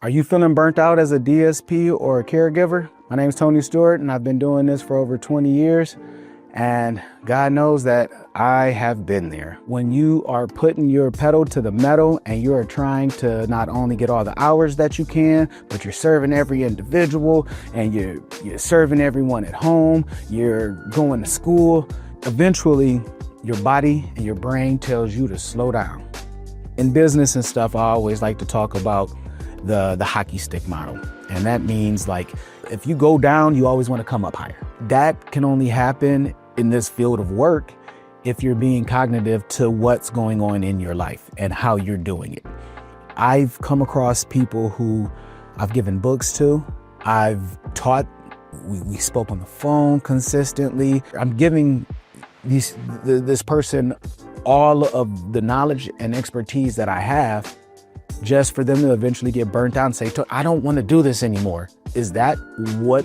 Are you feeling burnt out as a DSP or a caregiver? My name is Tony Stewart, and I've been doing this for over 20 years. And God knows that I have been there. When you are putting your pedal to the metal and you are trying to not only get all the hours that you can, but you're serving every individual and you're serving everyone at home, you're going to school, eventually your body and your brain tells you to slow down. In business and stuff, I always like to talk about the hockey stick model. And that means, like, if you go down, you always want to come up higher. That can only happen in this field of work if you're being cognitive to what's going on in your life and how you're doing it. I've come across people who I've given books to, I've taught, we spoke on the phone consistently. I'm giving this person all of the knowledge and expertise that I have just for them to eventually get burnt out and say, I don't want to do this anymore. Is that what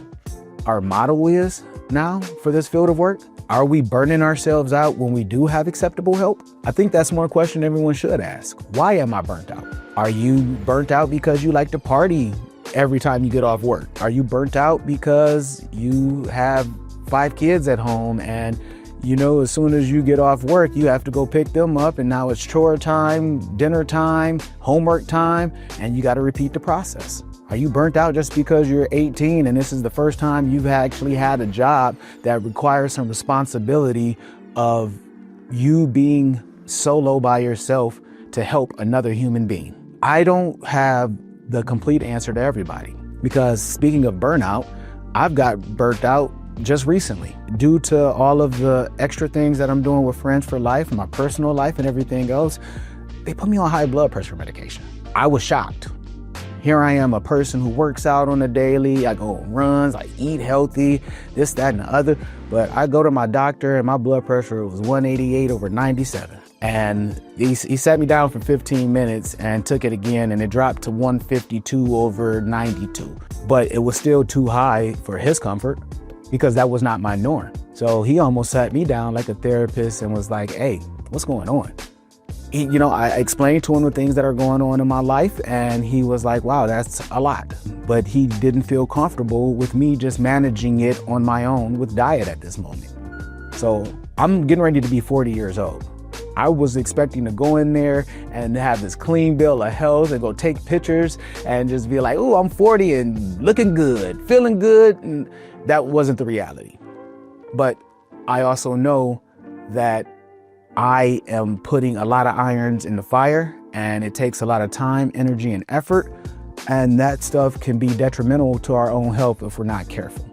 our model is now for this field of work? Are we burning ourselves out when we do have acceptable help? I think that's more a question everyone should ask. Why am I burnt out? Are you burnt out because you like to party every time you get off work? Are you burnt out because you have 5 kids at home and as soon as you get off work, you have to go pick them up and now it's chore time, dinner time, homework time, and you got to repeat the process? Are you burnt out just because you're 18 and this is the first time you've actually had a job that requires some responsibility of you being solo by yourself to help another human being? I don't have the complete answer to everybody, because speaking of burnout, I've got burnt out just recently due to all of the extra things that I'm doing with Friends for Life, my personal life and everything else. They put me on high blood pressure medication. I was shocked. Here I am, a person who works out on a daily, I go on runs, I eat healthy, this, that, and the other. But I go to my doctor and my blood pressure was 188/97. And he sat me down for 15 minutes and took it again, and it dropped to 152/92. But it was still too high for his comfort, because that was not my norm. So he almost sat me down like a therapist and was like, hey, what's going on? I explained to him the things that are going on in my life, and he was like, wow, that's a lot. But he didn't feel comfortable with me just managing it on my own with diet at this moment. So I'm getting ready to be 40 years old. I was expecting to go in there and have this clean bill of health and go take pictures and just be like, oh, I'm 40 and looking good, feeling good. And that wasn't the reality. But I also know that I am putting a lot of irons in the fire, and it takes a lot of time, energy, and effort. And that stuff can be detrimental to our own health if we're not careful.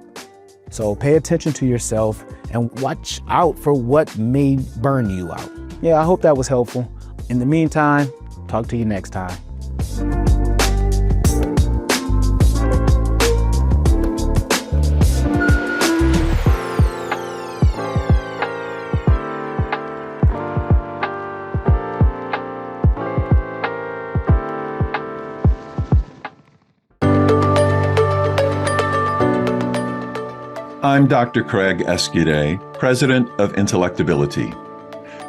So pay attention to yourself and watch out for what may burn you out. Yeah, I hope that was helpful. In the meantime, talk to you next time. I'm Dr. Craig Escude, President of Intellectability.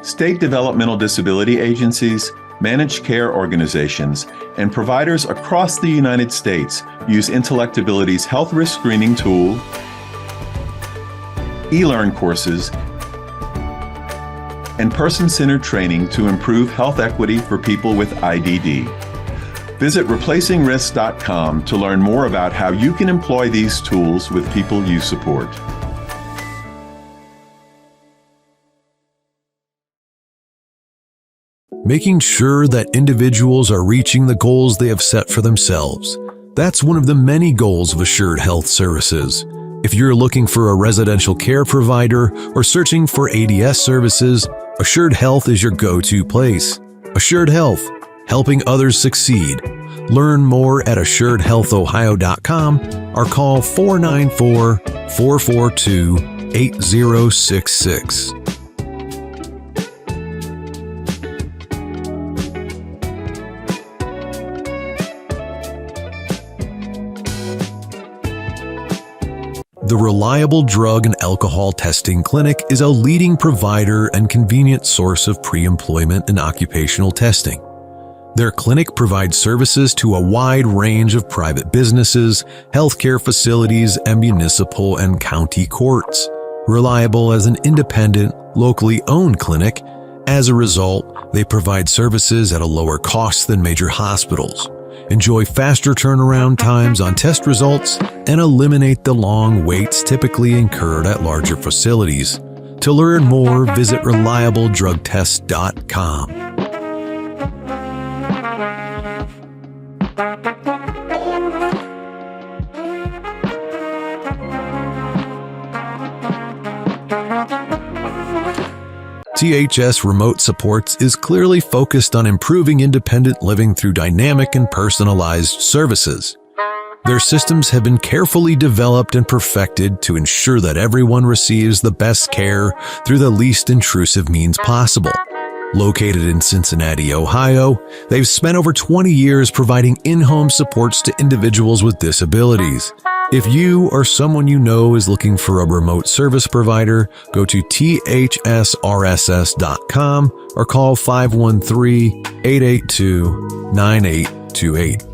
State developmental disability agencies, managed care organizations, and providers across the United States use Intellectability's health risk screening tool, e-learn courses, and person-centered training to improve health equity for people with IDD. Visit replacingrisks.com to learn more about how you can employ these tools with people you support. Making sure that individuals are reaching the goals they have set for themselves. That's one of the many goals of Assured Health Services. If you're looking for a residential care provider or searching for ADS services, Assured Health is your go-to place. Assured Health, helping others succeed. Learn more at assuredhealthohio.com or call 494-442-8066. The Reliable Drug and Alcohol Testing Clinic is a leading provider and convenient source of pre-employment and occupational testing. Their clinic provides services to a wide range of private businesses, healthcare facilities, and municipal and county courts. Reliable as an independent, locally owned clinic, as a result, they provide services at a lower cost than major hospitals, enjoy faster turnaround times on test results, and eliminate the long waits typically incurred at larger facilities. To learn more, visit reliabledrugtest.com. THS Remote Supports is clearly focused on improving independent living through dynamic and personalized services. Their systems have been carefully developed and perfected to ensure that everyone receives the best care through the least intrusive means possible. Located in Cincinnati, Ohio, they've spent over 20 years providing in-home supports to individuals with disabilities. If you or someone you know is looking for a remote service provider, go to thsrss.com or call 513-882-9828.